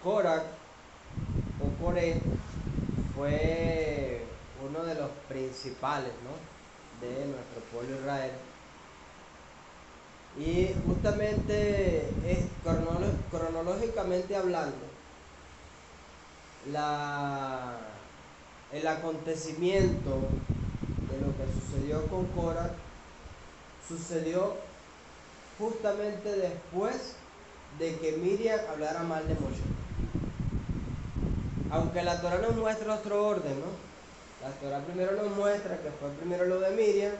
Korah o Coré fue uno de los principales, ¿no?, de nuestro pueblo Israel. Y justamente cronológicamente hablando, el acontecimiento de lo que sucedió con Korah sucedió justamente después de que Miriam hablara mal de Moshe. Aunque la Torah nos muestra otro orden, ¿no? La Torah primero nos muestra que fue primero lo de Miriam,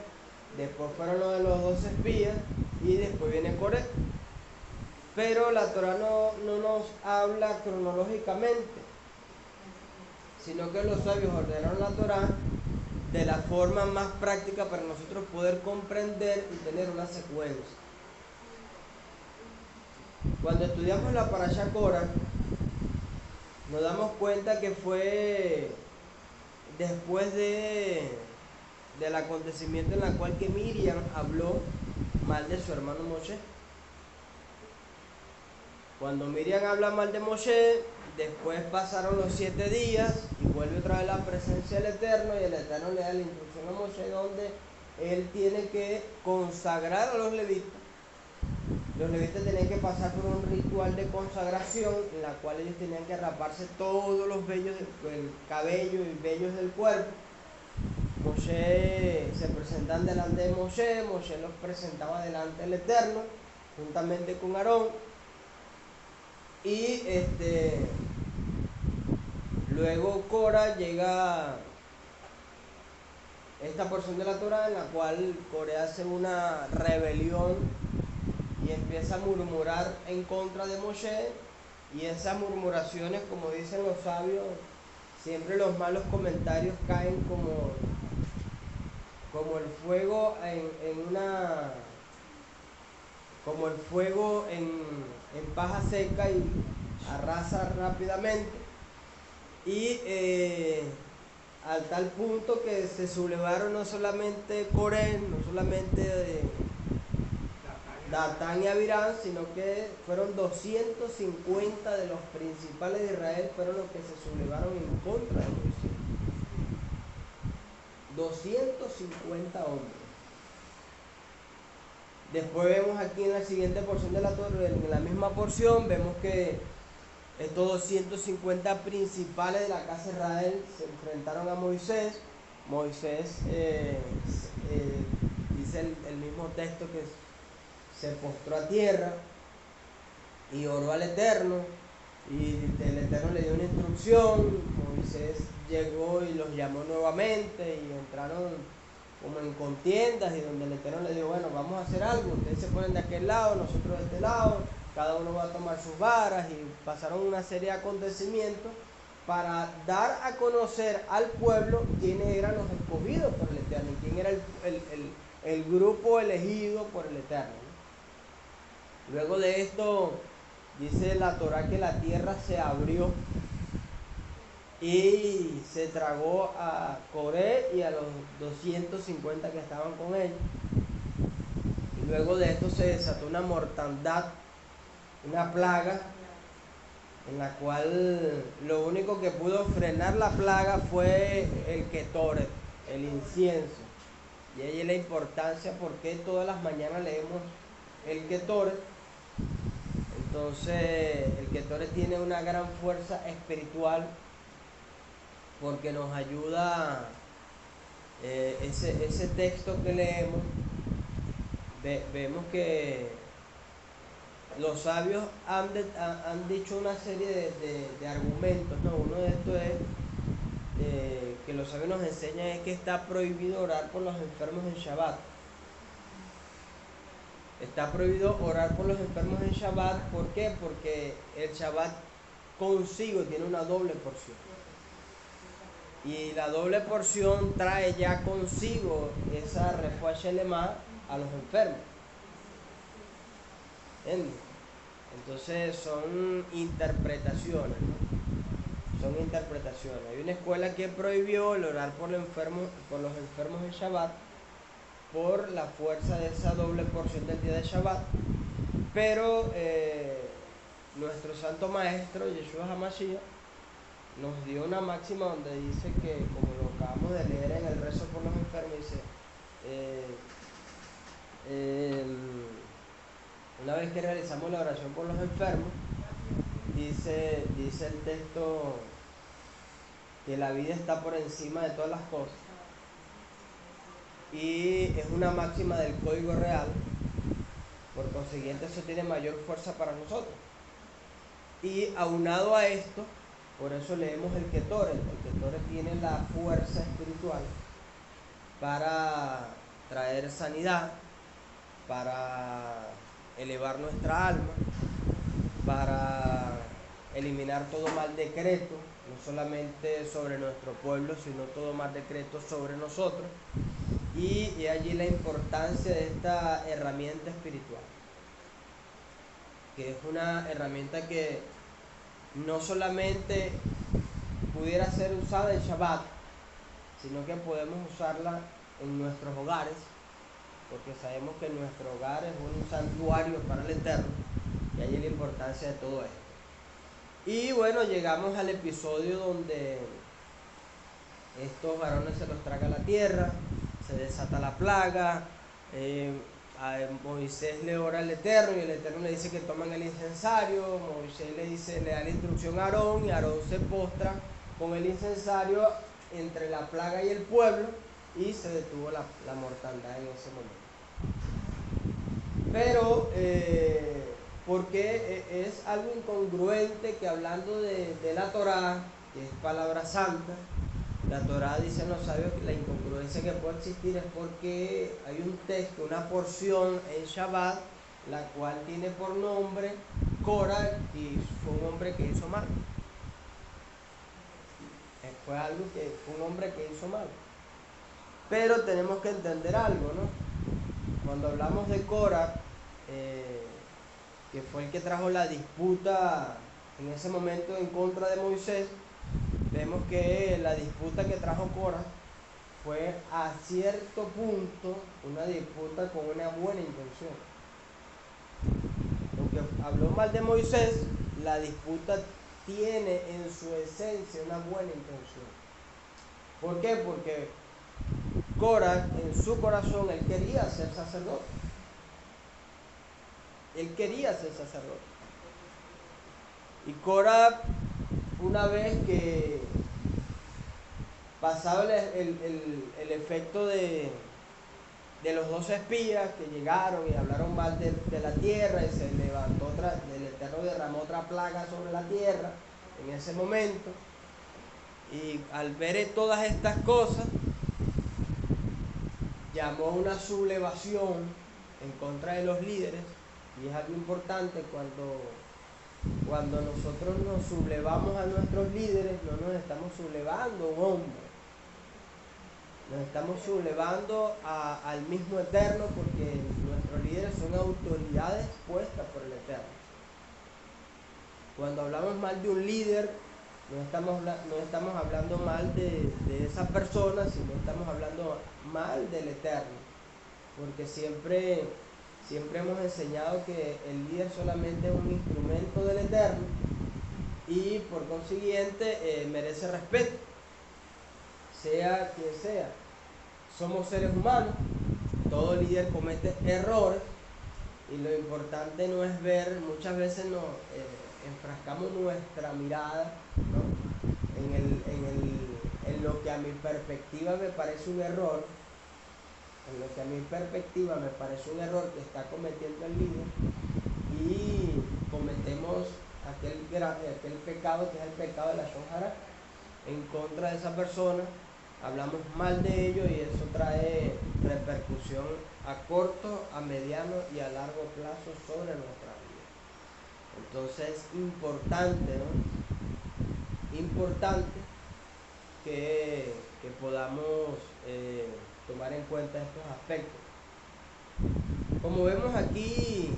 después fueron lo de los 12 espías y después viene Coré. Pero la Torah no nos habla cronológicamente, sino que los sabios ordenaron la Torah de la forma más práctica para nosotros poder comprender y tener una secuencia. Cuando estudiamos la Parashá Korah, nos damos cuenta que fue después del acontecimiento en el cual que Miriam habló mal de su hermano Moshe. Cuando Miriam habla mal de Moshe, después pasaron los 7 días y vuelve otra vez la presencia del Eterno, y el Eterno le da la instrucción a Moshe donde él tiene que consagrar a los levitas. Los levitas tenían que pasar por un ritual de consagración en la cual ellos tenían que raparse todos los vellos del cabello y vellos del cuerpo. Moshe se presentan delante de Moshe los presentaba delante del Eterno juntamente con Aarón, y luego Korah llega esta porción de la Torah en la cual Coré hace una rebelión y empieza a murmurar en contra de Moshe, y esas murmuraciones, como dicen los sabios, siempre los malos comentarios caen como el fuego como el fuego en paja seca, y arrasa rápidamente, y al tal punto que se sublevaron no solamente Coré, no solamente Datán y Abiram, sino que fueron 250 de los principales de Israel, fueron los que se sublevaron en contra de Moisés. 250 hombres. Después vemos aquí en la siguiente porción de la Torah, en la misma porción, vemos que estos 250 principales de la casa de Israel se enfrentaron a Moisés. Moisés, dice el mismo texto, que se postró a tierra y oró al Eterno, y el Eterno le dio una instrucción. Moisés llegó y los llamó nuevamente y entraron como en contiendas, y donde el Eterno le dijo: bueno, vamos a hacer algo, ustedes se ponen de aquel lado, nosotros de este lado, cada uno va a tomar sus varas, y pasaron una serie de acontecimientos para dar a conocer al pueblo quiénes eran los escogidos por el Eterno, y quién era el grupo elegido por el Eterno. Luego de esto, dice la Torah que la tierra se abrió y se tragó a Coré y a los 250 que estaban con él. Y luego de esto se desató una mortandad, una plaga, en la cual lo único que pudo frenar la plaga fue el Ketoret, el incienso. Y ahí es la importancia, porque todas las mañanas leemos el Ketoret. Entonces, el Ketoret tiene una gran fuerza espiritual, porque nos ayuda, ese texto que leemos, vemos que los sabios han dicho una serie de argumentos, ¿no? Uno de estos es que los sabios nos enseñan es que está prohibido orar por los enfermos en Shabbat. Está prohibido orar por los enfermos en Shabbat. ¿Por qué? Porque el Shabbat consigo tiene una doble porción. Y la doble porción trae ya consigo esa refuá shelema a los enfermos. ¿Entiendes? Entonces son interpretaciones, ¿no? Son interpretaciones. Hay una escuela que prohibió el orar por los enfermos en Shabbat, por la fuerza de esa doble porción del día de Shabbat. Pero nuestro santo maestro, Yeshua HaMashiach, nos dio una máxima donde dice que, como lo acabamos de leer en el rezo por los enfermos, dice, eh, una vez que realizamos la oración por los enfermos, dice el texto que la vida está por encima de todas las cosas, y es una máxima del código real, por consiguiente eso tiene mayor fuerza para nosotros. Y aunado a esto, por eso leemos el Ketore. El Ketore tiene la fuerza espiritual para traer sanidad, para elevar nuestra alma, para eliminar todo mal decreto, no solamente sobre nuestro pueblo, sino todo mal decreto sobre nosotros. Y allí la importancia de esta herramienta espiritual, que es una herramienta que no solamente pudiera ser usada en Shabbat, sino que podemos usarla en nuestros hogares, porque sabemos que nuestro hogar es un santuario para el Eterno, y ahí la importancia de todo esto. Y bueno, llegamos al episodio donde estos varones se los traga la tierra, se desata la plaga, a Moisés le ora al Eterno y el Eterno le dice que toman el incensario. Moisés le da la instrucción a Aarón, y Aarón se postra con el incensario entre la plaga y el pueblo, y se detuvo la mortandad en ese momento. Pero porque es algo incongruente que, hablando de la Torá, que es palabra santa, la Torá dice en los sabios que la incongruencia que puede existir es porque hay un texto, una porción en Shabbat, la cual tiene por nombre Cora, y fue un hombre que hizo mal. Fue algo que fue un hombre que hizo mal. Pero tenemos que entender algo, ¿no? Cuando hablamos de Cora, que fue el que trajo la disputa en ese momento en contra de Moisés, vemos que la disputa que trajo Cora fue a cierto punto una disputa con una buena intención. Aunque habló mal de Moisés, la disputa tiene en su esencia una buena intención. ¿Por qué? Porque Cora, en su corazón, él quería ser sacerdote. Él quería ser sacerdote. Y Cora, una vez que pasaba el efecto de los 12 espías que llegaron y hablaron mal de la tierra, y se levantó el Eterno derramó otra plaga sobre la tierra en ese momento, y al ver todas estas cosas, llamó a una sublevación en contra de los líderes. Y es algo importante: cuando nosotros nos sublevamos a nuestros líderes, no nos estamos sublevando a un hombre, nos estamos sublevando al mismo Eterno, porque nuestros líderes son autoridades puestas por el Eterno. Cuando hablamos mal de un líder, no estamos hablando mal de esa persona, sino estamos hablando mal del Eterno, porque siempre hemos enseñado que el líder solamente es un instrumento del Eterno, y por consiguiente merece respeto, sea quien sea. Somos seres humanos, todo líder comete errores, y lo importante no es ver, muchas veces nos enfrascamos nuestra mirada, ¿no?, en lo que a mi perspectiva me parece un error, que está cometiendo el líder, y cometemos aquel pecado que es el pecado de la Lashon Hara en contra de esa persona. Hablamos mal de ellos, y eso trae repercusión a corto, a mediano y a largo plazo sobre nuestra vida. Entonces es importante, ¿no? Importante que podamos tomar en cuenta estos aspectos. Como vemos aquí,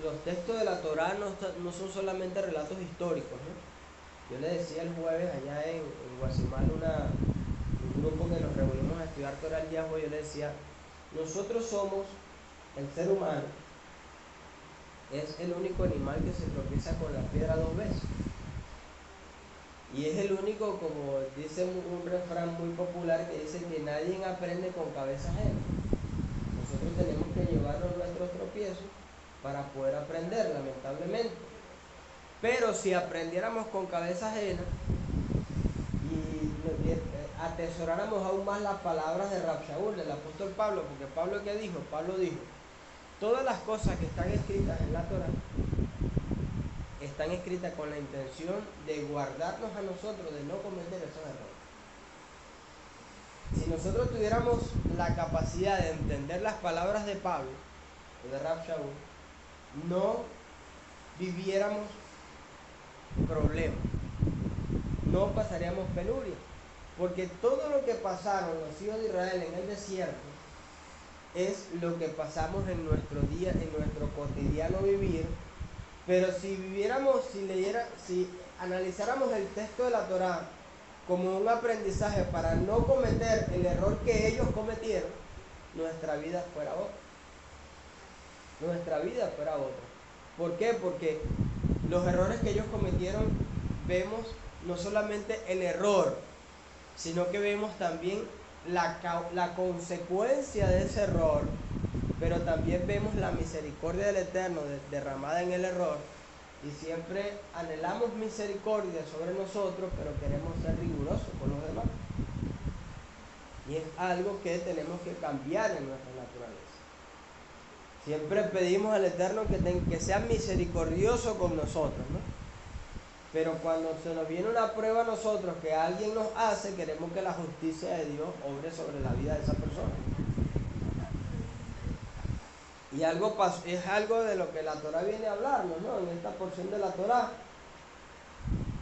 los textos de la Torá no son solamente relatos históricos, ¿no? Yo le decía el jueves allá en Guasimal, un grupo que nos reunimos a estudiar Torah el día de hoy, yo le decía: nosotros somos el ser humano es el único animal que se tropieza con la piedra 2 veces. Y es el único, como dice un refrán muy popular que dice que nadie aprende con cabeza ajena. Nosotros tenemos que llevarnos nuestros tropiezos para poder aprender, lamentablemente. Pero si aprendiéramos con cabeza ajena y atesoráramos aún más las palabras de Rab Shaul, del apóstol Pablo, porque Pablo, ¿qué dijo? Pablo dijo, todas las cosas que están escritas en la Torá están escritas con la intención de guardarnos a nosotros de no cometer esos errores. Si nosotros tuviéramos la capacidad de entender las palabras de Pablo o de Rab Shaul, no viviéramos problemas, no pasaríamos penuria, porque todo lo que pasaron los hijos de Israel en el desierto es lo que pasamos en nuestro día, en nuestro cotidiano vivir. Pero si analizáramos el texto de la Torá como un aprendizaje para no cometer el error que ellos cometieron, nuestra vida fuera otra. Nuestra vida fuera otra. ¿Por qué? Porque los errores que ellos cometieron, vemos no solamente el error, sino que vemos también la consecuencia de ese error, pero también vemos la misericordia del Eterno derramada en el error, y siempre anhelamos misericordia sobre nosotros, pero queremos ser rigurosos con los demás. Y es algo que tenemos que cambiar en nuestra naturaleza. Siempre pedimos al Eterno que sea misericordioso con nosotros, ¿no? Pero cuando se nos viene una prueba a nosotros que alguien nos hace, queremos que la justicia de Dios obre sobre la vida de esa persona. Y es algo de lo que la Torá viene a hablarnos, ¿no? En esta porción de la Torá.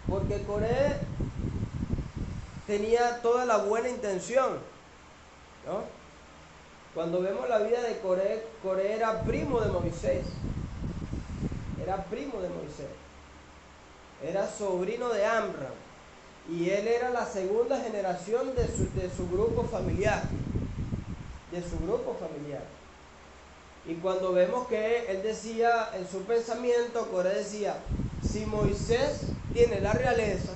Porque Coré tenía toda la buena intención, ¿no? Cuando vemos la vida de Coré, Coré era primo de Moisés. Era primo de Moisés. Era sobrino de Amram. Y él era la segunda generación de su grupo familiar. De su grupo familiar. Y cuando vemos que él decía en su pensamiento, Coré decía, si Moisés tiene la realeza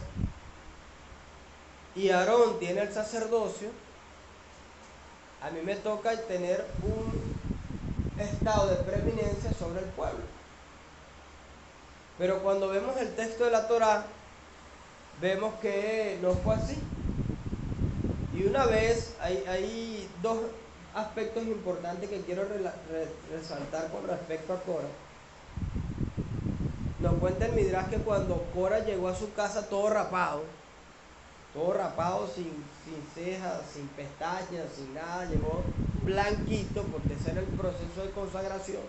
y Aarón tiene el sacerdocio, a mí me toca tener un estado de preeminencia sobre el pueblo. Pero cuando vemos el texto de la Torá, vemos que no fue así. Y una vez, hay dos aspectos importantes que quiero resaltar con respecto a Cora. Nos cuenta el Midrash que cuando Cora llegó a su casa todo rapado, sin cejas, sin pestañas, sin nada, llegó blanquito, porque ese era el proceso de consagración.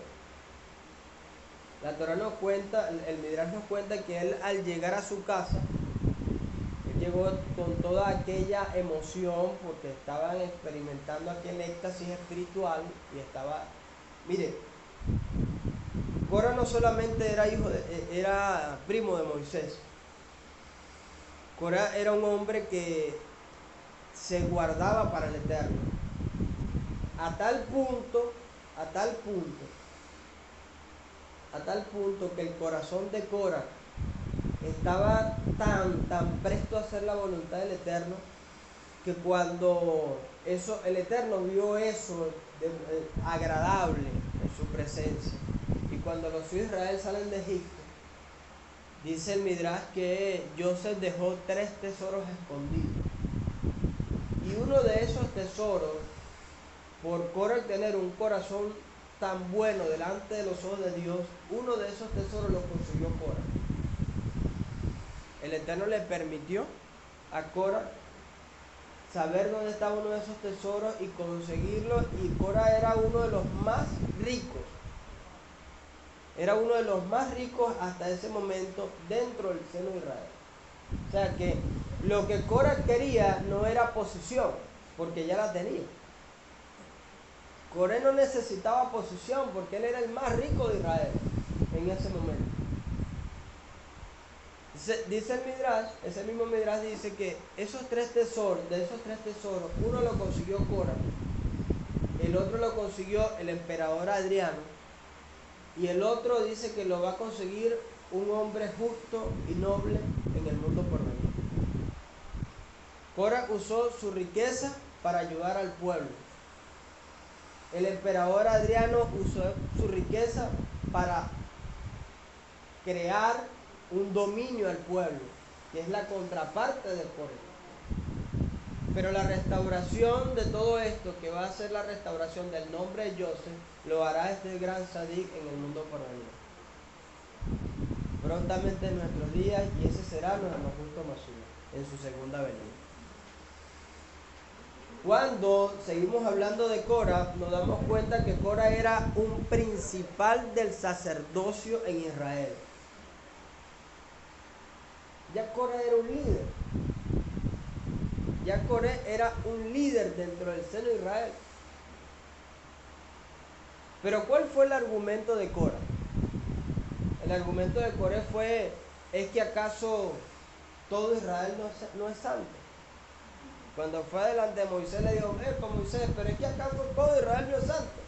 La Torá nos cuenta, el Midrash nos cuenta que él, al llegar a su casa, él llegó con toda aquella emoción, porque estaban experimentando aquel éxtasis espiritual, y estaba, mire, Cora no solamente era primo de Moisés. Cora era un hombre que se guardaba para el Eterno. A tal punto que el corazón de Cora estaba tan presto a hacer la voluntad del Eterno, que cuando el Eterno vio eso agradable en su presencia, y cuando los hijos de Israel salen de Egipto, dice el Midrash que Joseph dejó 3 tesoros escondidos, y uno de esos tesoros, por Cora tener un corazón tan bueno delante de los ojos de Dios, uno de esos tesoros lo consiguió Cora. El Eterno le permitió a Cora saber dónde estaba uno de esos tesoros y conseguirlo, y Cora era uno de los más ricos. Era uno de los más ricos hasta ese momento dentro del seno de Israel. O sea que lo que Cora quería no era posición, porque ya la tenía. Coré no necesitaba posición porque él era el más rico de Israel en ese momento. Dice el Midrash, ese mismo Midrash dice que de esos tres tesoros, uno lo consiguió Cora, el otro lo consiguió el emperador Adriano, y el otro dice que lo va a conseguir un hombre justo y noble en el mundo por venir. Cora usó su riqueza para ayudar al pueblo. El emperador Adriano usó su riqueza para crear un dominio al pueblo, que es la contraparte de Cora. Pero la restauración de todo esto, que va a ser la restauración del nombre de Joseph, lo hará este gran Sadik en el mundo por venir. Prontamente en nuestros días, y ese será nuestro justo Mashiach en su segunda venida. Cuando seguimos hablando de Cora, nos damos cuenta que Cora era un principal del sacerdocio en Israel. Ya Cora era un líder. Ya Coré era un líder dentro del seno de Israel. Pero ¿cuál fue el argumento de Cora? El argumento de Coré ¿es que acaso todo Israel no es santo? Cuando fue delante de Moisés le dijo, Moisés, pero es que acaso todo Israel no es santo.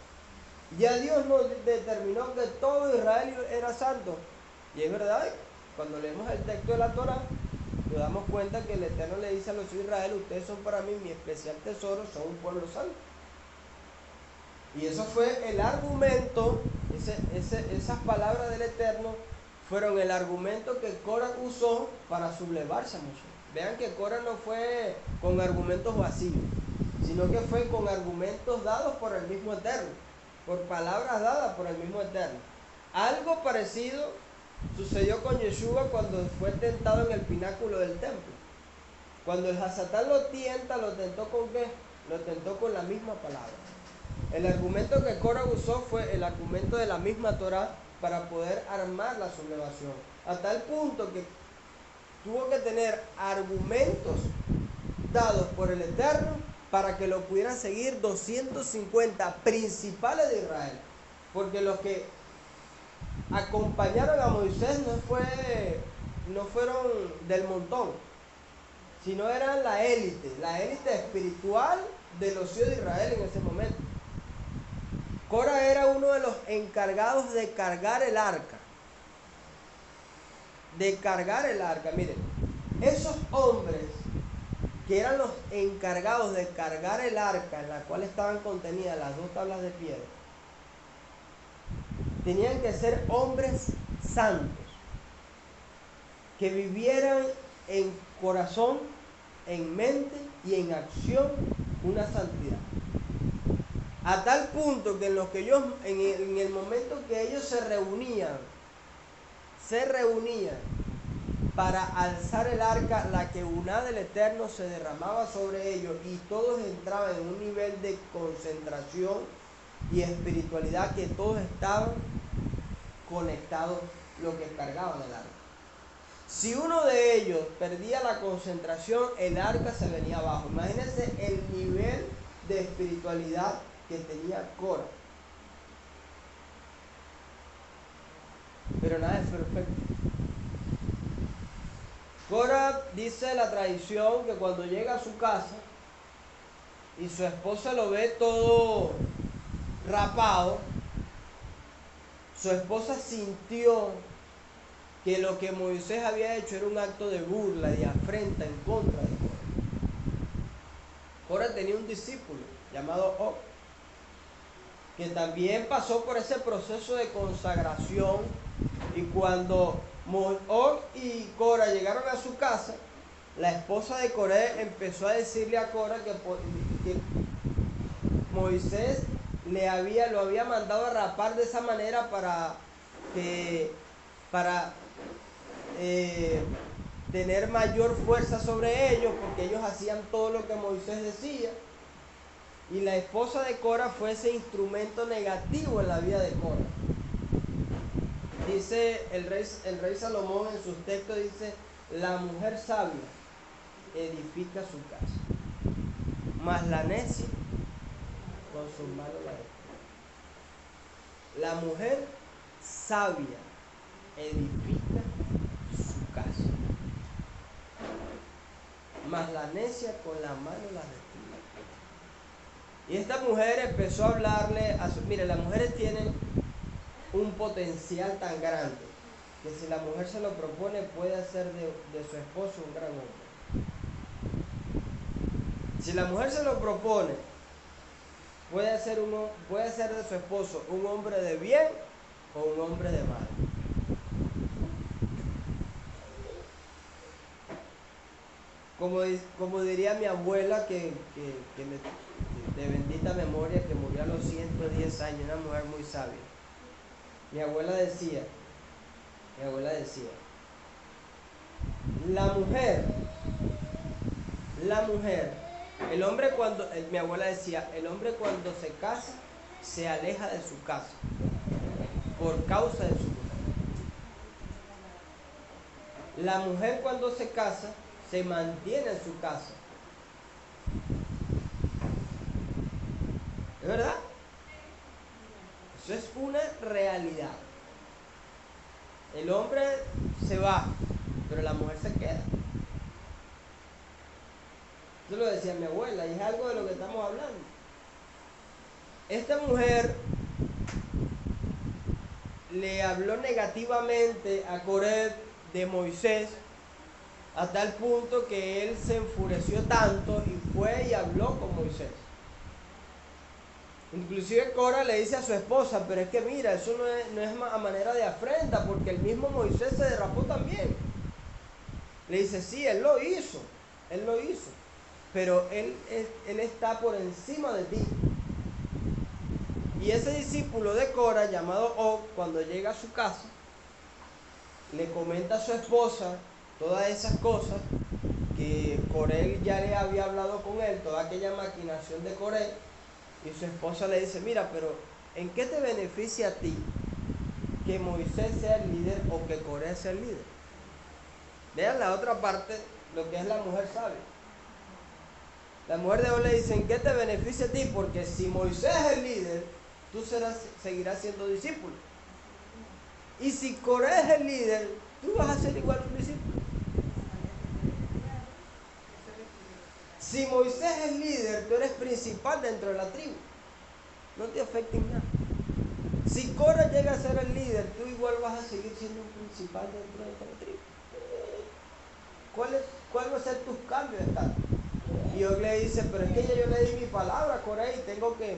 Ya Dios nos determinó que todo Israel era santo. Y es verdad, cuando leemos el texto de la Torá, nos damos cuenta que el Eterno le dice a los hijos de Israel, ustedes son para mí mi especial tesoro, son un pueblo santo. Y eso fue el argumento, esas palabras del Eterno fueron el argumento que Cora usó para sublevarse a Moshe. Vean que Cora no fue con argumentos vacíos, sino que fue con argumentos dados por el mismo Eterno, por palabras dadas por el mismo Eterno. Algo parecido sucedió con Yeshua cuando fue tentado en el pináculo del templo. Cuando el Hasatán lo tentó ¿con qué? Lo tentó con la misma palabra. El argumento que Cora usó fue el argumento de la misma Torá para poder armar la sublevación. A tal punto que tuvo que tener argumentos dados por el Eterno para que lo pudieran seguir 250 principales de Israel. Porque los que acompañaron a Moisés no fueron del montón, sino eran la élite espiritual de los hijos de Israel en ese momento. Cora era uno de los encargados de cargar el arca. Miren, esos hombres que eran los encargados de cargar el arca en la cual estaban contenidas las 2 tablas de piedra, tenían que ser hombres santos, que vivieran en corazón, en mente y en acción una santidad. A tal punto que en el momento que ellos se reunían para alzar el arca, la quehuná del Eterno se derramaba sobre ellos y todos entraban en un nivel de concentración y espiritualidad que todos estaban conectados lo que cargaban el arca. Si uno de ellos perdía la concentración, el arca se venía abajo. Imagínense el nivel de espiritualidad que tenía Cora. Pero nada es perfecto. Cora, dice la tradición, que cuando llega a su casa y su esposa lo ve todo rapado, su esposa sintió que lo que Moisés había hecho era un acto de burla y de afrenta en contra de Cora. Cora tenía un discípulo llamado Og, que también pasó por ese proceso de consagración, y cuando Og y Cora llegaron a su casa, la esposa de Coré empezó a decirle a Cora que Moisés lo había mandado a rapar de esa manera para tener mayor fuerza sobre ellos, porque ellos hacían todo lo que Moisés decía. Y la esposa de Cora fue ese instrumento negativo en la vida de Cora. Dice el rey Salomón en sus textos, dice, la mujer sabia edifica su casa, mas la necia con sus manos la destruye. La mujer sabia edifica su casa, mas la necia con la mano la destruye. Y esta mujer empezó a hablarle mire, las mujeres tienen un potencial tan grande que si la mujer se lo propone puede hacer de su esposo un gran hombre. Si la mujer se lo propone, puede hacer de su esposo un hombre de bien o un hombre de mal. Como diría mi abuela, de bendita memoria, que murió a los 110 años, una mujer muy sabia. Mi abuela decía, la mujer, mi abuela decía, el hombre cuando se casa, se aleja de su casa, por causa de su mujer. La mujer cuando se casa, se mantiene en su casa. ¿Es verdad? Eso es una realidad. El hombre se va, pero la mujer se queda. Eso lo decía mi abuela, y es algo de lo que estamos hablando. Esta mujer le habló negativamente a Coré de Moisés, a tal punto que él se enfureció tanto y fue y habló con Moisés. Inclusive Cora le dice a su esposa, pero es que mira, eso no es a manera de afrenta, porque el mismo Moisés se derrapó también. Le dice, sí, él lo hizo, pero él está por encima de ti. Y ese discípulo de Cora, llamado Og, cuando llega a su casa, le comenta a su esposa todas esas cosas que Coré ya le había hablado con él, toda aquella maquinación de Coré. Y su esposa le dice, mira, pero ¿en qué te beneficia a ti que Moisés sea el líder o que Coré sea el líder? Vean la otra parte, lo que es la mujer sabia. La mujer de hoy le dice, ¿en qué te beneficia a ti? Porque si Moisés es el líder, tú seguirás siendo discípulo. Y si Coré es el líder, tú vas a ser igual un discípulo. Si Moisés es líder, tú eres principal dentro de la tribu. No te afecta en nada. Si Cora llega a ser el líder, tú igual vas a seguir siendo un principal dentro de la tribu. ¿Cuál va a ser tus cambios de estatus? Y Og le dice, pero es que ya yo le di mi palabra a Cora y tengo que...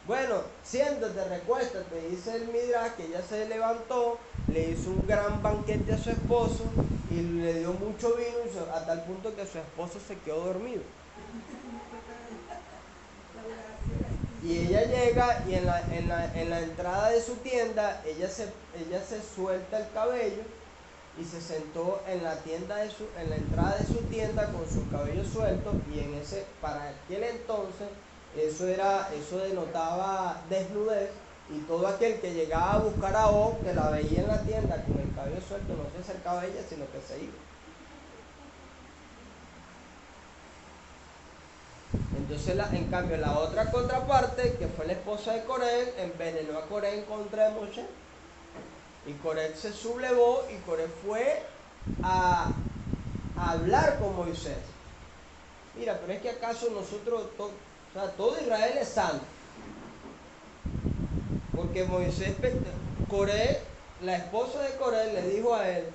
Bueno, siéntate, recuéstate. Dice el Midrash que ella se levantó, le hizo un gran banquete a su esposo y le dio mucho vino a tal punto que su esposo se quedó dormido. Y ella llega y en la entrada de su tienda, ella se suelta el cabello y se sentó en la entrada de su tienda con su cabello suelto, y para aquel entonces eso denotaba desnudez, y todo aquel que llegaba a buscar a Og, que la veía en la tienda con el cabello suelto, no se acercaba a ella, sino que se iba. Entonces, en cambio, la otra contraparte, que fue la esposa de Coré, envenenó a Coré en contra de Moisés. Y Coré se sublevó y Coré fue a hablar con Moisés. Mira, pero es que acaso nosotros, todo Israel es santo. Porque Coré, la esposa de Coré, le dijo a él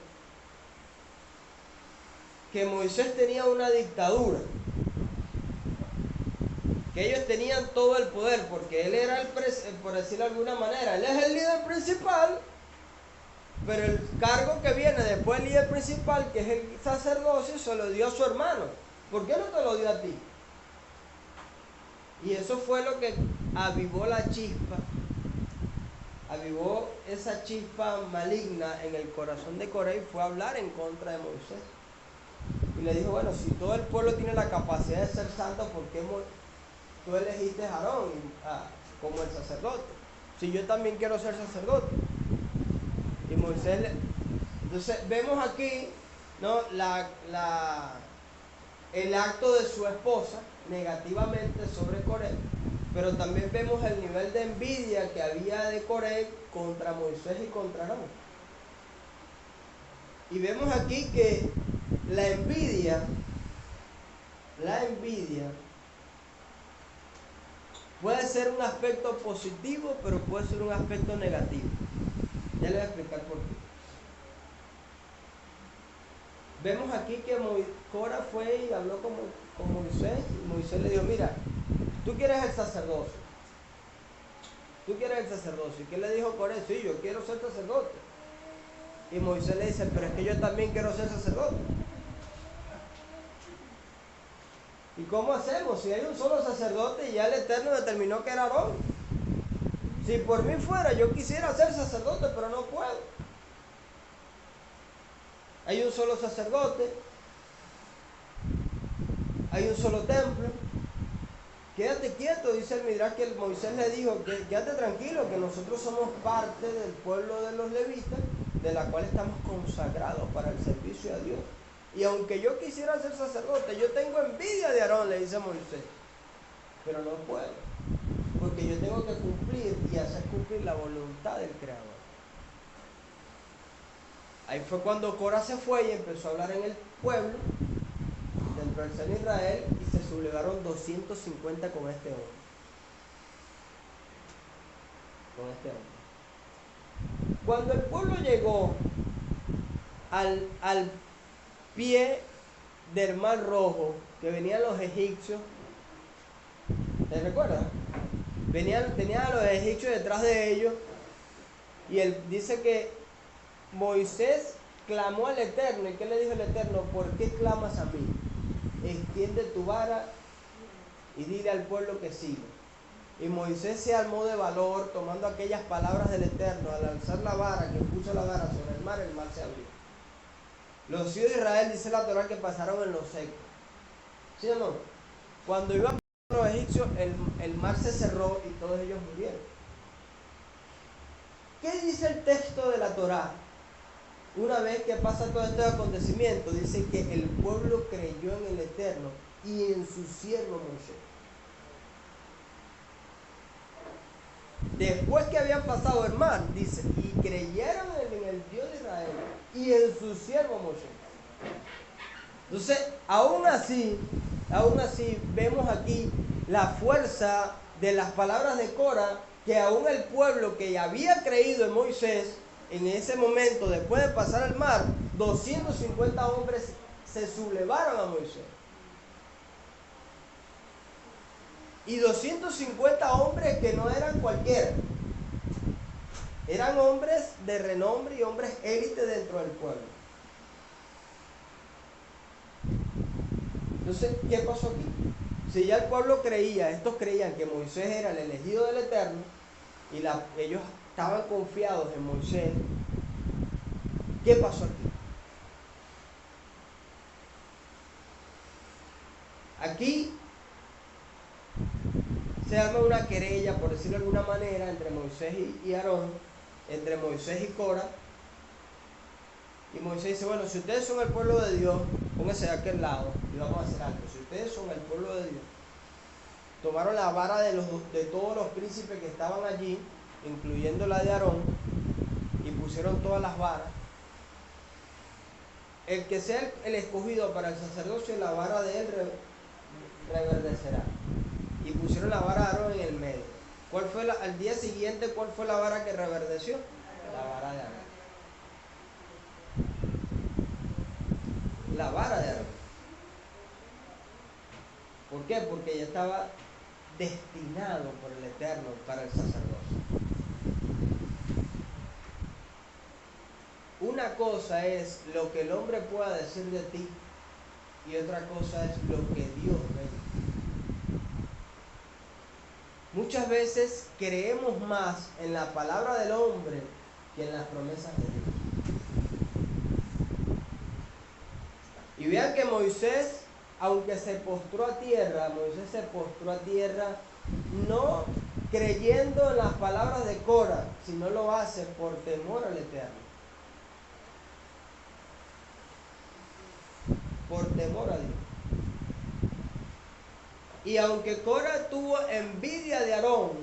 que Moisés tenía una dictadura, que ellos tenían todo el poder, porque él era por decirlo de alguna manera, él es el líder principal, pero el cargo que viene después del líder principal, que es el sacerdocio, se lo dio a su hermano. ¿Por qué no te lo dio a ti? Y eso fue lo que avivó la chispa, avivó esa chispa maligna en el corazón de Coré, y fue a hablar en contra de Moisés. Y le dijo, bueno, si todo el pueblo tiene la capacidad de ser santo, ¿por qué tú elegiste a Aarón como el sacerdote? Si yo también quiero ser sacerdote. Y Moisés, entonces vemos aquí, ¿no?, el acto de su esposa negativamente sobre Coré, pero también vemos el nivel de envidia que había de Coré contra Moisés y contra Aarón. Y vemos aquí que la envidia puede ser un aspecto positivo, pero puede ser un aspecto negativo. Ya le voy a explicar por qué. Vemos aquí que Cora fue y habló con Moisés, y Moisés le dijo, mira, tú quieres el sacerdocio. Tú quieres el sacerdocio. ¿Y qué le dijo Cora? Sí, yo quiero ser sacerdote. Y Moisés le dice, pero es que yo también quiero ser sacerdote. ¿Y cómo hacemos? Si hay un solo sacerdote y ya el Eterno determinó que era Aarón. Si por mí fuera, yo quisiera ser sacerdote, pero no puedo. Hay un solo sacerdote, hay un solo templo. Quédate quieto, dice el Midrash, que Moisés le dijo, que quédate tranquilo, que nosotros somos parte del pueblo de los levitas, de la cual estamos consagrados para el servicio a Dios. Y aunque yo quisiera ser sacerdote, yo tengo envidia de Aarón, le dice Moisés, pero no puedo, porque yo tengo que cumplir y hacer cumplir la voluntad del Creador. Ahí fue cuando Cora se fue y empezó a hablar en el pueblo, dentro del San Israel, y se sublevaron 250 con este hombre. Cuando el pueblo llegó al pie del Mar Rojo, que venían los egipcios, ¿te recuerdas? Tenían a los egipcios detrás de ellos, y él dice que Moisés clamó al Eterno. ¿Y qué le dijo el Eterno? ¿Por qué clamas a mí? Extiende tu vara y dile al pueblo que siga. Y Moisés se armó de valor, tomando aquellas palabras del Eterno. Al alzar la vara, que puso la vara sobre el mar se abrió. Los hijos de Israel, dice la Torá, que pasaron en lo seco. ¿Sí o no? Cuando iban los egipcios, el mar se cerró y todos ellos murieron. ¿Qué dice el texto de la Torá? Una vez que pasa todo este acontecimiento, dice que el pueblo creyó en el Eterno y en su siervo Moisés. Después que habían pasado el mar, dice, y creyeron en el Dios de Israel y en su siervo Moisés. Entonces, aún así, vemos aquí la fuerza de las palabras de Cora, que aún el pueblo que había creído en Moisés, en ese momento, después de pasar el mar, 250 hombres se sublevaron a Moisés. Y 250 hombres que no eran cualquiera. Eran hombres de renombre y hombres élite dentro del pueblo. Entonces, ¿qué pasó aquí? Si ya el pueblo creía, estos creían que Moisés era el elegido del Eterno, y ellos estaban confiados en Moisés, ¿qué pasó aquí? Aquí se arma una querella, por decirlo de alguna manera, entre Moisés y Aarón, entre Moisés y Cora. Y Moisés dice, bueno, si ustedes son el pueblo de Dios, pónganse de aquel lado y vamos a hacer algo. Si ustedes son el pueblo de Dios, tomaron la vara de todos los príncipes que estaban allí, incluyendo la de Aarón, y pusieron todas las varas. El que sea el escogido para el sacerdocio, la vara de él reverdecerá. Y pusieron la vara de Aarón en el medio. Al día siguiente, ¿cuál fue la vara que reverdeció? La vara de Aarón. La vara de Aarón. ¿Por qué? Porque ya estaba destinado por el Eterno para el sacerdocio. Una cosa es lo que el hombre pueda decir de ti, y otra cosa es lo que Dios ve. Muchas veces creemos más en la palabra del hombre que en las promesas de Dios. Y vean que Moisés, aunque se postró a tierra, no creyendo en las palabras de Cora, sino lo hace por temor al Eterno. Por temor a Dios. Y aunque Cora tuvo envidia de Aarón,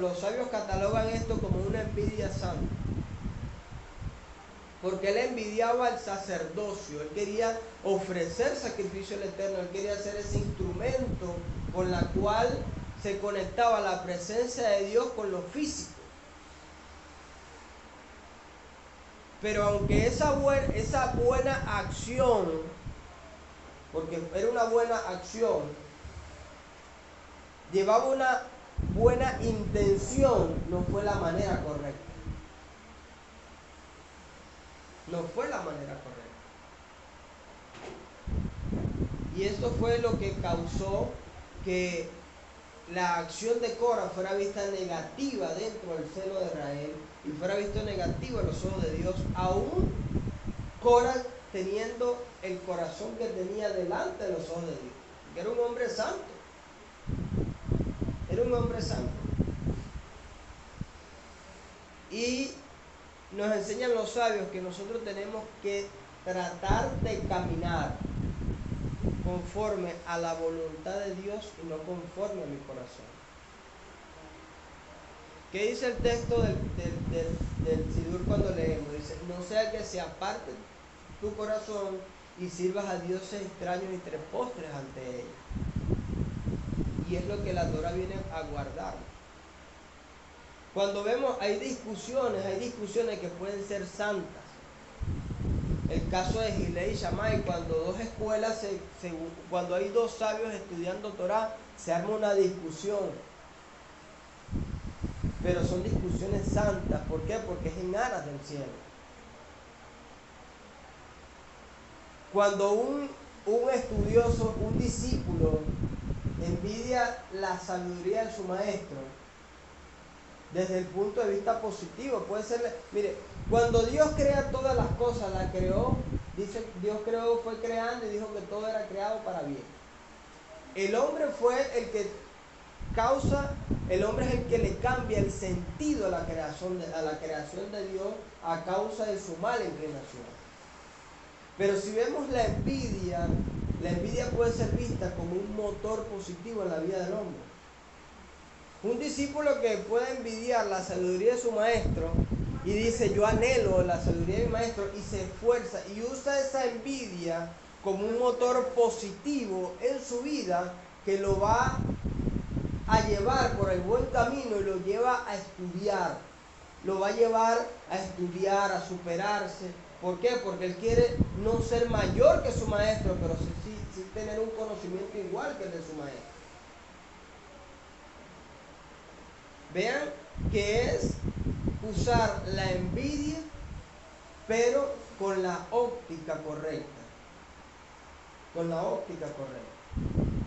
los sabios catalogan esto como una envidia santa. Porque él envidiaba el sacerdocio, él quería ofrecer sacrificio al Eterno, él quería ser ese instrumento con la cual se conectaba la presencia de Dios con lo físico. Pero aunque esa buena acción, porque era una buena acción, llevaba una buena intención, no fue la manera correcta. No fue la manera correcta. Y esto fue lo que causó que la acción de Cora fuera vista negativa dentro del seno de Israel y fuera visto negativo a los ojos de Dios, aún Cora teniendo el corazón que tenía delante de los ojos de Dios, que era un hombre santo. Era un hombre santo. Y nos enseñan los sabios que nosotros tenemos que tratar de caminar conforme a la voluntad de Dios y no conforme a mi corazón. ¿Qué dice el texto del Sidur cuando leemos? Dice, no sea que se aparte tu corazón y sirvas a dioses extraños y te postres ante ellos. Y es lo que la Torah viene a guardar. Cuando vemos, hay discusiones que pueden ser santas. El caso de Gilei y Shammai, cuando dos escuelas, cuando hay dos sabios estudiando Torah, se arma una discusión. Pero son discusiones santas. ¿Por qué? Porque es en aras del cielo. Cuando un estudioso, un discípulo, envidia la sabiduría de su maestro, desde el punto de vista positivo, puede ser, mire, cuando Dios crea todas las cosas, las creó, dice, Dios creó, fue creando y dijo que todo era creado para bien. El hombre fue el que el hombre es el que le cambia el sentido a la creación de Dios a causa de su mala inclinación. Pero si vemos la envidia puede ser vista como un motor positivo en la vida del hombre. Un discípulo que puede envidiar la sabiduría de su maestro y dice, yo anhelo la sabiduría de mi maestro, y se esfuerza y usa esa envidia como un motor positivo en su vida que lo va a llevar por el buen camino y lo lleva a estudiar. Lo va a llevar a estudiar, a superarse. ¿Por qué? Porque él quiere no ser mayor que su maestro, pero sí tener un conocimiento igual que el de su maestro. Vean que es usar la envidia, pero con la óptica correcta. Con la óptica correcta.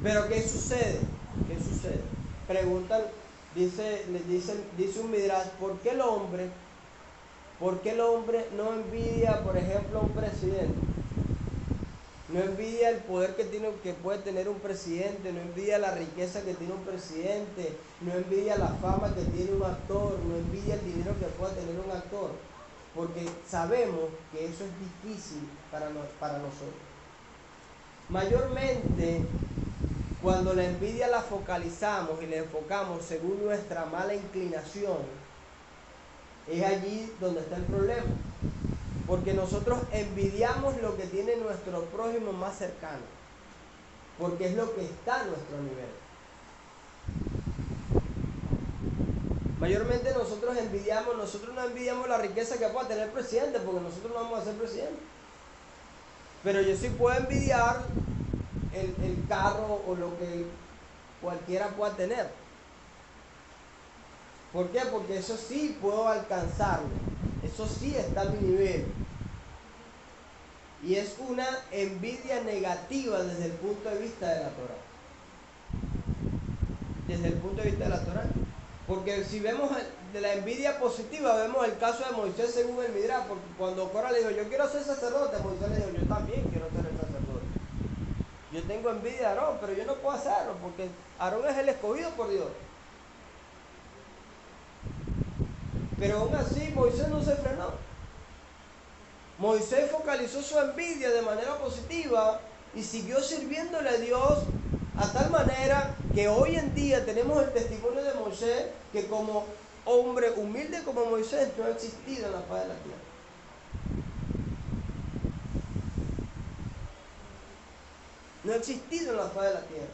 Pero ¿qué sucede? ¿Qué sucede? Preguntan, dice un Midrash, ¿por qué el hombre no envidia, por ejemplo, a un presidente? No envidia el poder que puede tener un presidente, no envidia la riqueza que tiene un presidente, no envidia la fama que tiene un actor, no envidia el dinero que pueda tener un actor, porque sabemos que eso es difícil para nosotros. Mayormente, cuando la envidia la focalizamos y la enfocamos según nuestra mala inclinación, es allí donde está el problema. Porque nosotros envidiamos lo que tiene nuestro prójimo más cercano. Porque es lo que está a nuestro nivel. Mayormente nosotros no envidiamos la riqueza que pueda tener el presidente, porque nosotros no vamos a ser presidente. Pero yo sí puedo envidiar el carro o lo que cualquiera pueda tener. ¿Por qué? Porque eso sí puedo alcanzarlo. Eso sí está a mi nivel. Y es una envidia negativa desde el punto de vista de la Torah. Desde el punto de vista de la Torah. Porque si vemos de la envidia positiva, vemos el caso de Moisés según el Midrash. Porque cuando Cora le dijo, yo quiero ser sacerdote, Moisés le dijo, yo también quiero ser el sacerdote. Yo tengo envidia de Aarón, pero yo no puedo hacerlo porque Aarón es el escogido por Dios. Pero aún así Moisés no se frenó. Moisés focalizó su envidia de manera positiva y siguió sirviéndole a Dios a tal manera que hoy en día tenemos el testimonio de Moisés, que como hombre humilde como Moisés no ha existido en la faz de la tierra. No ha existido en la faz de la tierra.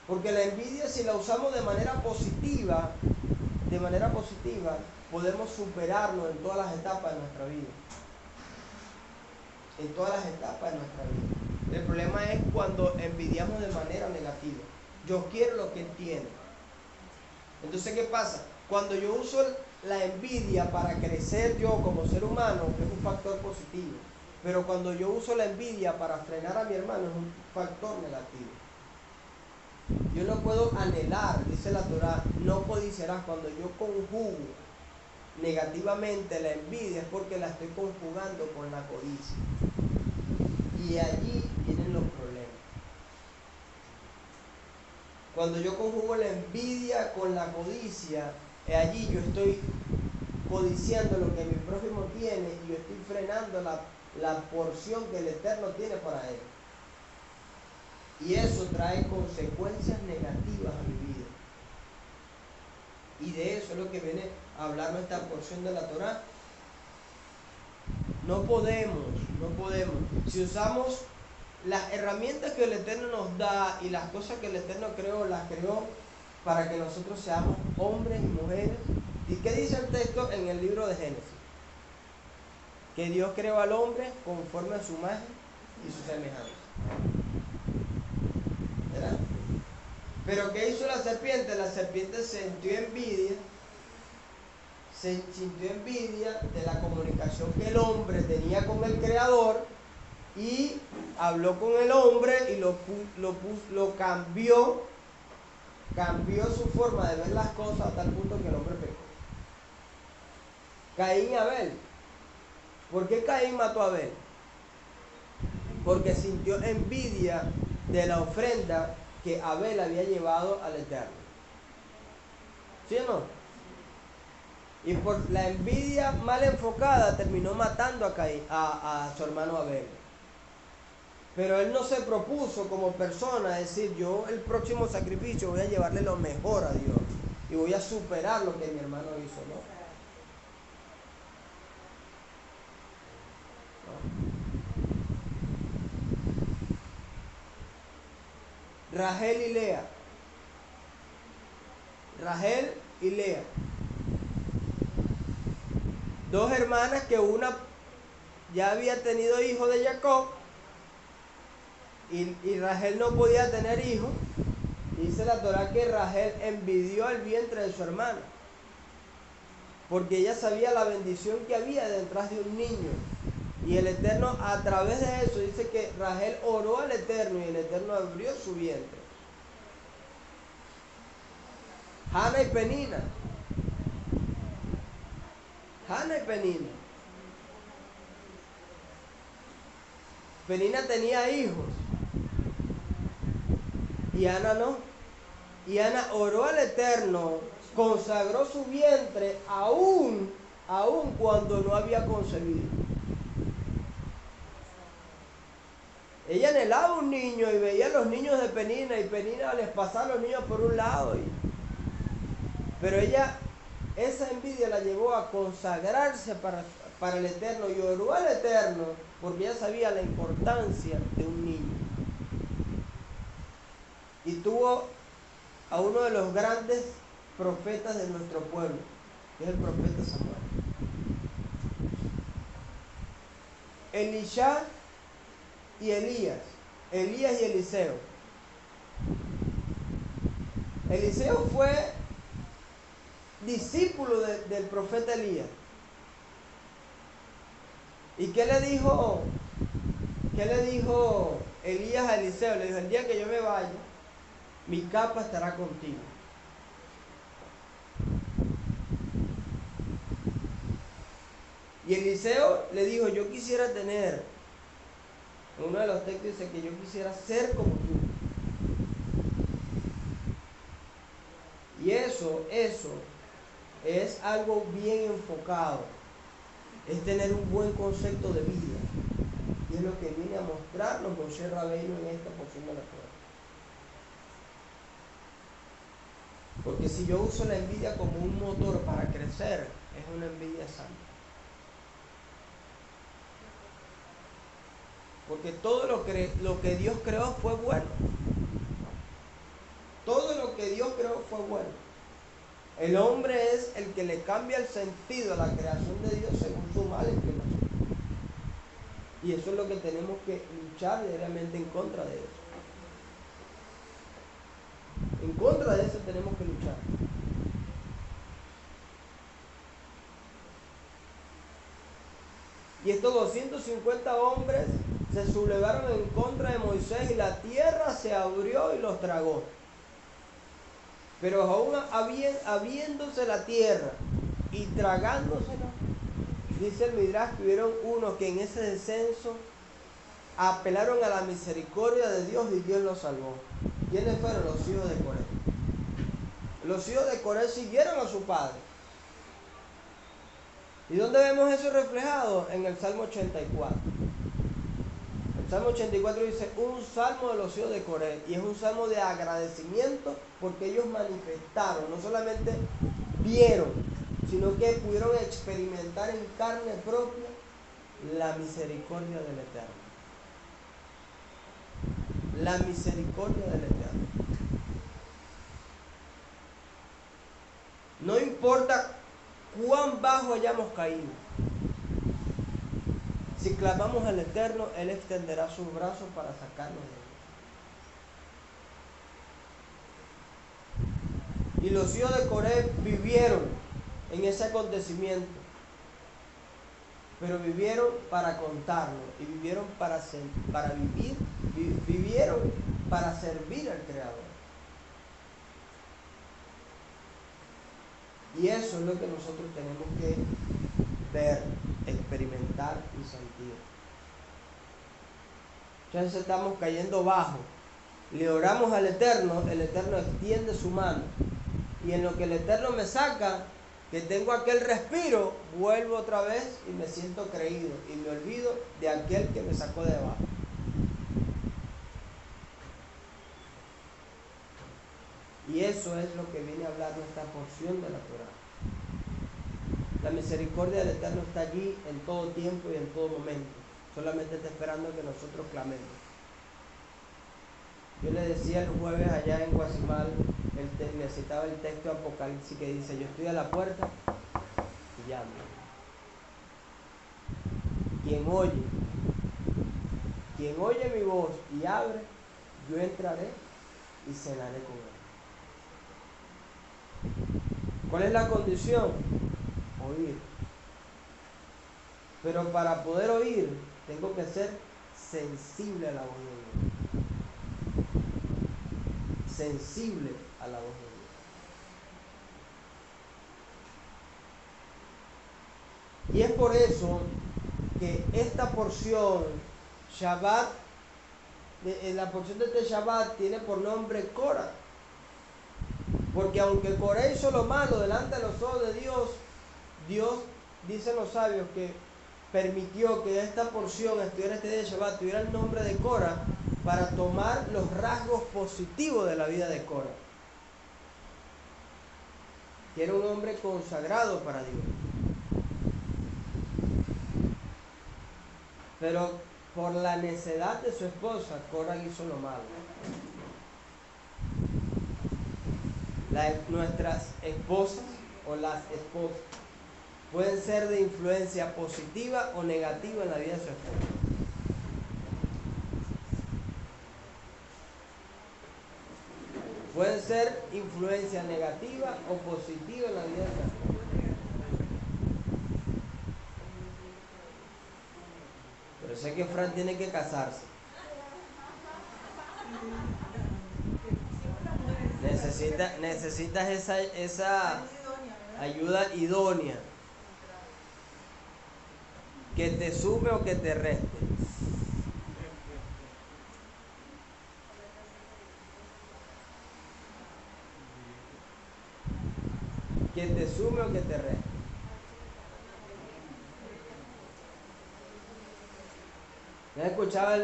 Porque la envidia, si la usamos de manera positiva, podemos superarnos en todas las etapas de nuestra vida. En todas las etapas de nuestra vida. El problema es cuando envidiamos de manera negativa. Yo quiero lo que él tiene. Entonces, ¿qué pasa? Cuando yo uso la envidia para crecer yo como ser humano, es un factor positivo. Pero cuando yo uso la envidia para frenar a mi hermano, es un factor negativo. Yo no puedo anhelar, dice la Torá, no codiciarás. Cuando yo conjugo negativamente la envidia, es porque la estoy conjugando con la codicia. Y allí vienen los problemas. Cuando yo conjugo la envidia con la codicia, allí yo estoy codiciando lo que mi prójimo tiene y yo estoy frenando la porción que el Eterno tiene para él. Y eso trae consecuencias negativas a mi vida. Y de eso es lo que viene a hablar nuestra porción de la Torá. No podemos. Si usamos las herramientas que el Eterno nos da y las cosas que el Eterno creó, las creó para que nosotros seamos hombres y mujeres. ¿Y qué dice el texto en el libro de Génesis? Que Dios creó al hombre conforme a su imagen y su semejanza. ¿Verdad? Pero ¿qué hizo la serpiente? La serpiente sintió envidia de la comunicación que el hombre tenía con el Creador y habló con el hombre y lo cambió su forma de ver las cosas a tal punto que el hombre pecó. Caín y Abel. ¿Por qué Caín mató a Abel? Porque sintió envidia de la ofrenda que Abel había llevado al Eterno. ¿Sí o no? Y por la envidia mal enfocada terminó matando a Caín, a su hermano Abel. Pero él no se propuso como persona decir, yo el próximo sacrificio voy a llevarle lo mejor a Dios y voy a superar lo que mi hermano hizo, ¿no? Rachel y Lea. Dos hermanas que una ya había tenido hijo de Jacob y Rachel no podía tener hijos. Dice la Torá que Rachel envidió el vientre de su hermana, porque ella sabía la bendición que había detrás de un niño. Y el Eterno, a través de eso, dice que Rachel oró al Eterno y el Eterno abrió su vientre. Hannah y Penina. Penina tenía hijos y Ana no. Y Ana oró al Eterno, consagró su vientre aún cuando no había concebido. Ella anhelaba un niño y veía a los niños de Penina y Penina les pasaba a los niños por un lado. Pero ella, esa envidia la llevó a consagrarse para el Eterno y oró al Eterno porque ella sabía la importancia de un niño. Y tuvo a uno de los grandes profetas de nuestro pueblo, que es el profeta Samuel. Elisha y Elías y Eliseo. Eliseo fue discípulo del profeta Elías. ¿Y qué le dijo Elías a Eliseo? Le dijo, el día que yo me vaya, mi capa estará contigo. Y Eliseo le dijo, yo quisiera tener, uno de los textos dice que yo quisiera ser como tú. Y eso es algo bien enfocado, es tener un buen concepto de vida. Y es lo que viene a mostrarnos Moshe Rabbeinu en esta porción de la Torá. Porque si yo uso la envidia como un motor para crecer, es una envidia sana. Porque todo lo que Dios creó fue bueno. Todo lo que Dios creó fue bueno. El hombre es el que le cambia el sentido a la creación de Dios según su mala inclinación. Y eso es lo que tenemos que luchar diariamente en contra de eso. En contra de eso tenemos que luchar. Y estos 250 hombres se sublevaron en contra de Moisés y la tierra se abrió y los tragó. Pero aún habiéndose la tierra y tragándosela, dice el Midrash que hubieron unos que en ese descenso apelaron a la misericordia de Dios y Dios los salvó. ¿Quiénes fueron? Los hijos de Coré. Los hijos de Coré siguieron a su padre. ¿Y dónde vemos eso reflejado? En el Salmo 84. El Salmo 84 dice, un salmo de los hijos de Coré, y es un salmo de agradecimiento porque ellos manifestaron, no solamente vieron, sino que pudieron experimentar en carne propia la misericordia del Eterno. La misericordia del Eterno. No importa cuán bajo hayamos caído, si clamamos al Eterno, Él extenderá sus brazos para sacarnos de él. Y los hijos de Coré vivieron en ese acontecimiento, pero vivieron para contarlo y vivieron vivieron para servir al Creador. Y eso es lo que nosotros tenemos que ver, experimentar y sentir. Entonces estamos cayendo bajo, le oramos al Eterno, el Eterno extiende su mano, y en lo que el Eterno me saca, que tengo aquel respiro, vuelvo otra vez y me siento creído y me olvido de aquel que me sacó de abajo. Y eso es lo que viene a hablar nuestra porción de la Torá. La misericordia del Eterno está allí en todo tiempo y en todo momento. Solamente está esperando que nosotros clamemos. Yo le decía el jueves allá en Guasimal, le citaba el texto de Apocalipsis que dice, yo estoy a la puerta y llamo. Quien oye mi voz y abre, yo entraré y cenaré con él. ¿Cuál es la condición? Oír. Pero para poder oír, tengo que ser sensible a la voz de Dios. Sensible a la voz de Dios. Y es por eso que esta porción, Shabbat, la porción de este Shabbat tiene por nombre Korah. Porque aunque Coré hizo lo malo delante de los ojos de Dios, Dios, dicen los sabios, que permitió que esta porción estuviera este día de Shabbat, tuviera el nombre de Korah, para tomar los rasgos positivos de la vida de Korah, que era un hombre consagrado para Dios. Pero por la necedad de su esposa, Korah hizo lo malo. Nuestras esposas o las esposas pueden ser de influencia positiva o negativa en la vida de su esposo. Pueden ser influencia negativa o positiva en la vida de su esposo. Pero sé que Fran tiene que casarse. Necesitas esa ayuda idónea, que te sume o que te reste. Que te sume o que te reste. ¿No has escuchado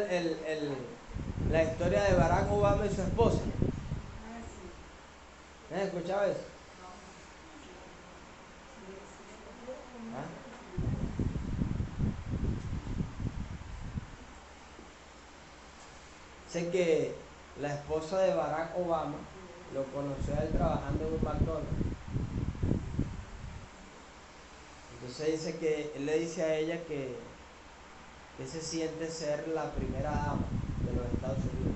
la historia de Barack Obama y su esposa? ¿No has escuchado eso? ¿Ah? Sé que la esposa de Barack Obama lo conoció a él trabajando en un McDonald's. Entonces dice que él le dice a ella que se siente ser la primera dama de los Estados Unidos,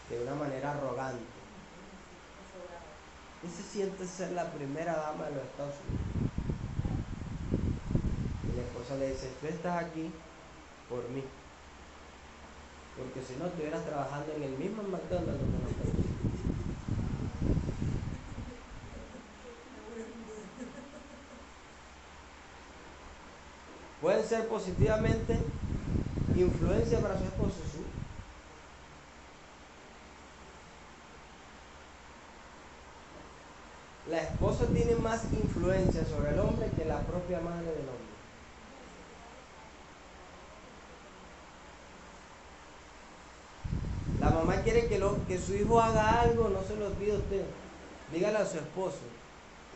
de una manera arrogante. ¿Qué se siente ser la primera dama de los Estados Unidos? Y la esposa le dice, tú estás aquí por mí, porque si no estuvieras trabajando en el mismo McDonald's donde nos conocimos. Pueden ser positivamente influencia para su esposo, ¿sí? La esposa tiene más influencia sobre el hombre que la propia madre del hombre. La mamá quiere que su hijo haga algo, no se lo pide usted. Dígale a su esposo.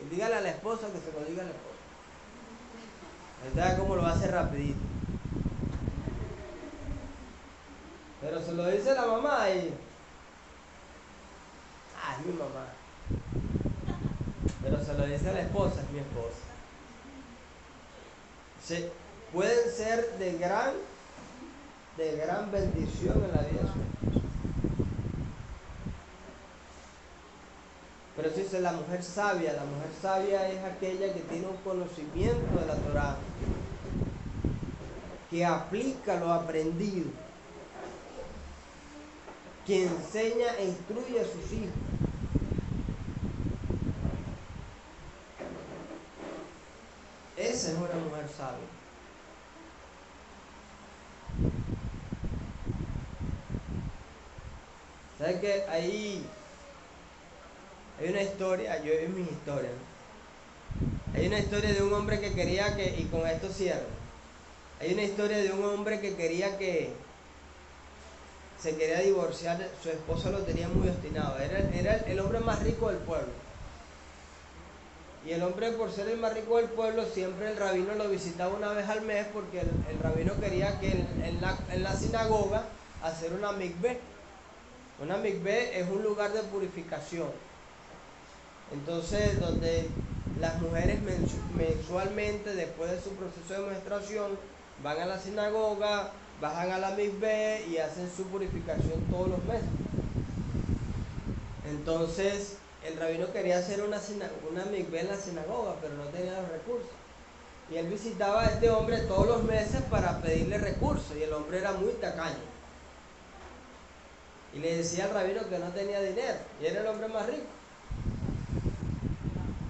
Y dígale a la esposa que se lo diga a la esposa. Usted vea cómo lo hace rapidito. Pero se lo dice la mamá y... Ah, es mi mamá. Pero se lo dice a la esposa, es mi esposa. Pueden ser de gran bendición en la vida de su esposo. Pero si dice la mujer sabia es aquella que tiene un conocimiento de la Torá, que aplica lo aprendido, que enseña e instruye a sus hijos. Esa es una mujer sabia. ¿Sabes qué? Hay una historia, yo vi mis historias, ¿no? Hay una historia de un hombre que quería y con esto cierro. Hay una historia de un hombre que se quería divorciar, su esposa lo tenía muy obstinado, era el hombre más rico del pueblo. Y el hombre, por ser el más rico del pueblo, siempre el rabino lo visitaba una vez al mes porque el rabino quería que en la sinagoga hacer una mikveh. Una mikveh es un lugar de purificación. Entonces, donde las mujeres mensualmente, después de su proceso de menstruación, van a la sinagoga, bajan a la mikveh y hacen su purificación todos los meses. Entonces, el rabino quería hacer una mikveh en la sinagoga, pero no tenía los recursos. Y él visitaba a este hombre todos los meses para pedirle recursos, y el hombre era muy tacaño. Y le decía al rabino que no tenía dinero, y era el hombre más rico.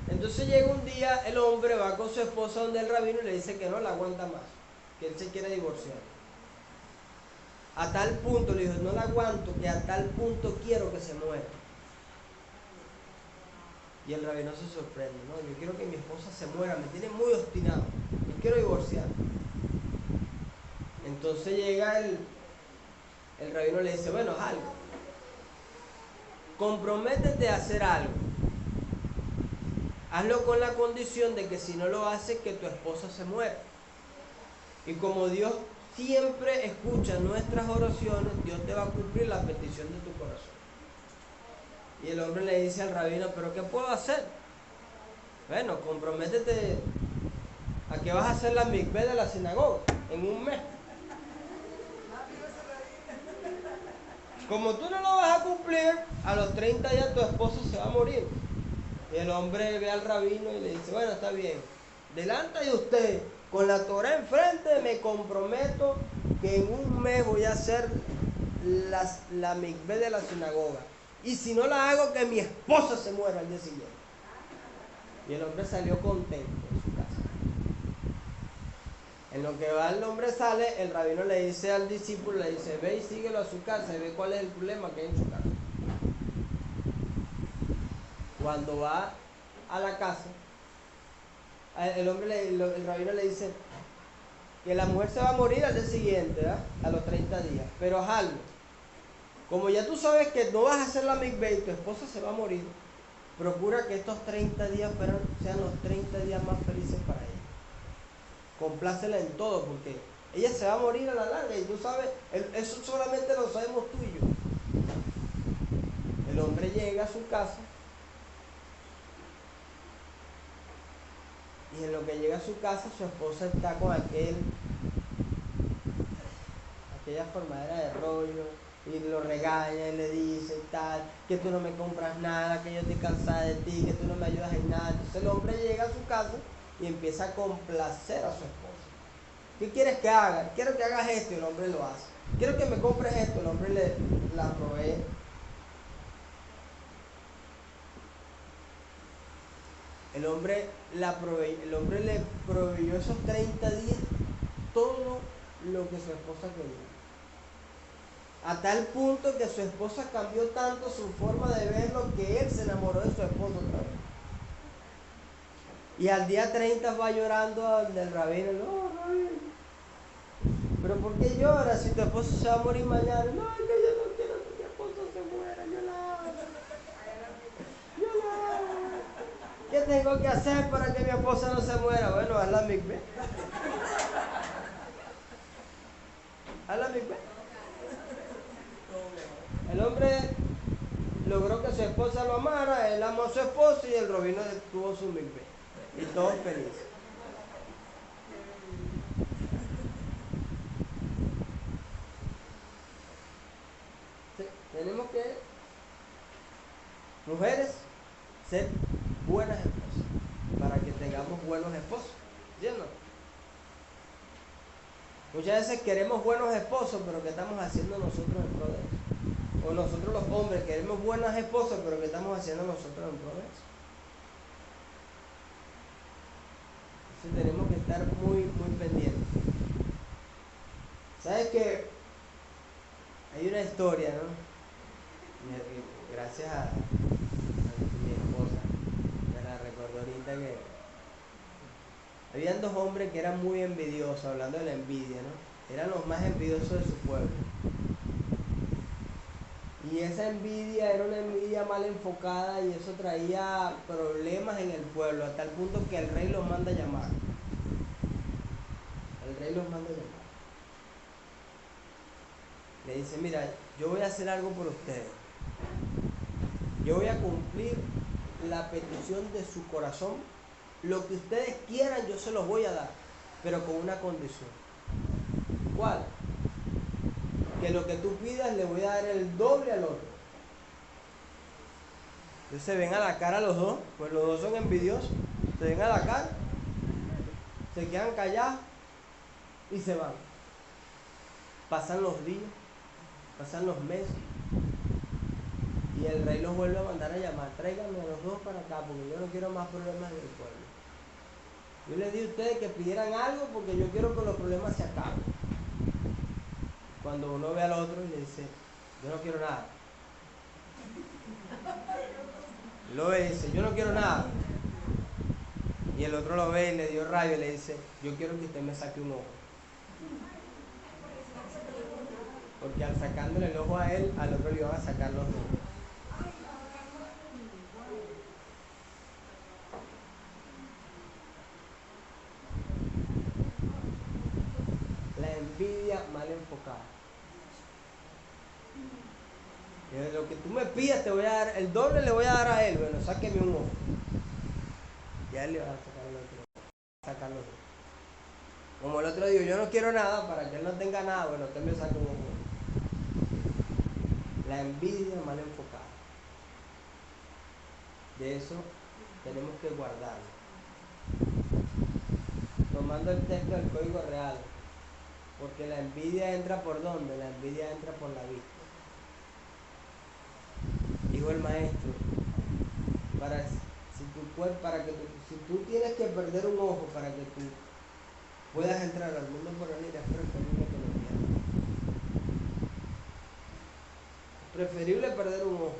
Entonces llega un día, el hombre va con su esposa donde el rabino y le dice que no la aguanta más, que él se quiere divorciar. A tal punto, le dijo, no la aguanto, que a tal punto quiero que se muera. Y el rabino se sorprende, ¿no? Yo quiero que mi esposa se muera, me tiene muy obstinado, me quiero divorciar. Entonces llega el rabino le dice, bueno, haz algo. Comprométete a hacer algo. Hazlo con la condición de que si no lo haces, que tu esposa se muera. Y como Dios siempre escucha nuestras oraciones, Dios te va a cumplir la petición de tu corazón. Y el hombre le dice al rabino, ¿pero qué puedo hacer? Bueno, comprométete a que vas a hacer la mikveh de la sinagoga en un mes. Como tú no lo vas a cumplir, a los 30 días tu esposo se va a morir. Y el hombre ve al rabino y le dice, bueno, está bien, delante de usted, con la Torá enfrente, me comprometo que en un mes voy a hacer la mikveh de la sinagoga. Y si no la hago, que mi esposa se muera al día siguiente. Y el hombre salió contento de su casa. En lo que va el hombre sale, el rabino le dice al discípulo, le dice, ve y síguelo a su casa y ve cuál es el problema que hay en su casa. Cuando va a la casa, el rabino le dice que la mujer se va a morir al día siguiente, ¿verdad? A los 30 días. Pero haz algo. Como ya tú sabes que no vas a hacer la mikveh y tu esposa se va a morir, procura que estos 30 días sean los 30 días más felices para ella. Complácela en todo, porque ella se va a morir a la larga y tú sabes, eso solamente lo sabemos tú y yo. El hombre llega a su casa Y en lo que llega a su casa, su esposa está con aquella formadera de rollo, y lo regaña y le dice y tal, que tú no me compras nada, que yo estoy cansada de ti, que tú no me ayudas en nada. Entonces el hombre llega a su casa y empieza a complacer a su esposa. ¿Qué quieres que haga? Quiero que hagas esto, y el hombre lo hace. Quiero que me compres esto, el hombre la provee. El hombre le proveyó esos 30 días todo lo que su esposa quería. A tal punto que su esposa cambió tanto su forma de verlo que él se enamoró de su esposa otra vez. Y al día 30 va llorando del rabino. No, rabino, pero ¿por qué lloras si tu esposo se va a morir mañana? No, es que yo no quiero que mi esposo se muera, yo la amo. Yo la amo. ¿Qué tengo que hacer para que mi esposa no se muera? Bueno, haz la mikveh. Haz la mikveh. El hombre logró que su esposa lo amara, él amó a su esposa y el rabino tuvo su mikveh. Y todos felices. Sí, tenemos que, mujeres, ser buenas esposas para que tengamos buenos esposos. ¿Sí o no? Muchas veces queremos buenos esposos, pero ¿qué estamos haciendo nosotros en pro de eso? O nosotros los hombres queremos buenas esposas, pero ¿qué estamos haciendo nosotros en pro de eso? Entonces tenemos que estar muy, muy pendientes. ¿Sabes qué? Hay una historia, ¿no? Gracias a mi esposa, me la recordó ahorita, que habían dos hombres que eran muy envidiosos, hablando de la envidia, ¿no? Eran los más envidiosos de su pueblo. Y esa envidia era una envidia mal enfocada y eso traía problemas en el pueblo, a tal punto que el rey los manda a llamar. El rey los manda a llamar. Le dice, mira, yo voy a hacer algo por ustedes. Yo voy a cumplir la petición de su corazón. Lo que ustedes quieran yo se los voy a dar, pero con una condición. ¿Cuál? Que lo que tú pidas le voy a dar el doble al otro. Entonces se ven a la cara los dos, pues los dos son envidiosos. Se ven a la cara, se quedan callados y se van. Pasan los días, pasan los meses, y el rey los vuelve a mandar a llamar. Tráiganme a los dos para acá, porque yo no quiero más problemas en el pueblo. Yo les di a ustedes que pidieran algo porque yo quiero que los problemas se acaben. Cuando uno ve al otro y le dice, yo no quiero nada. Lo ve y dice, yo no quiero nada. Y el otro lo ve y le dio rabia y le dice, yo quiero que usted me saque un ojo. Porque al sacándole el ojo a él, al otro le iban a sacar los dos. La envidia mal enfocada. Y lo que tú me pidas te voy a dar, el doble le voy a dar a él. Bueno, sáqueme un ojo. Y a él le van a sacar el otro. Sacar los dos. Como el otro dijo, yo no quiero nada, para que él no tenga nada, bueno, usted me saca un ojo. La envidia mal enfocada. De eso tenemos que guardarlo. Tomando el texto del Código Real. Porque la envidia entra por ¿dónde? La envidia entra por la vista. Dijo el maestro, si tú tienes que perder un ojo para que tú puedas entrar al mundo por venir, es preferible que lo pierdas. Preferible perder un ojo.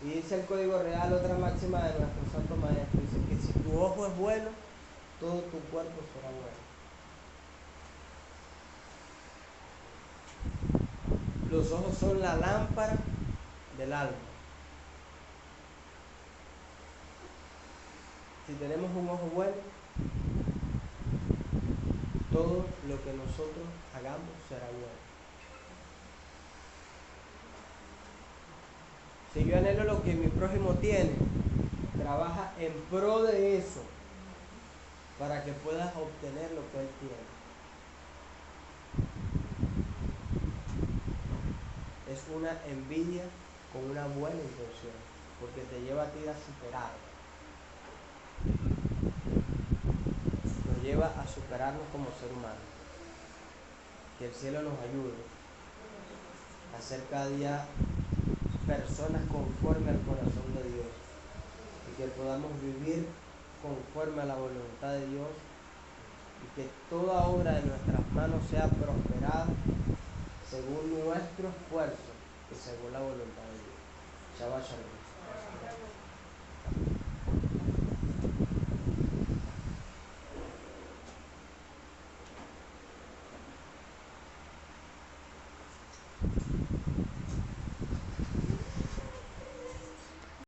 Y dice el Código Real, otra máxima de nuestro santo maestro, dice que si tu ojo es bueno, todo tu cuerpo será bueno. Los ojos son la lámpara del alma. Si tenemos un ojo bueno, todo lo que nosotros hagamos será bueno. Si yo anhelo lo que mi prójimo tiene, trabaja en pro de eso para que puedas obtener lo que Él tiene. Es una envidia con una buena intención, porque te lleva a ti a superar. Nos lleva a superarnos como ser humano. Que el cielo nos ayude a ser cada día personas conforme al corazón de Dios y que podamos vivir conforme a la voluntad de Dios y que toda obra de nuestras manos sea prosperada según nuestro esfuerzo y según la voluntad de Dios. Shabbat Shalom.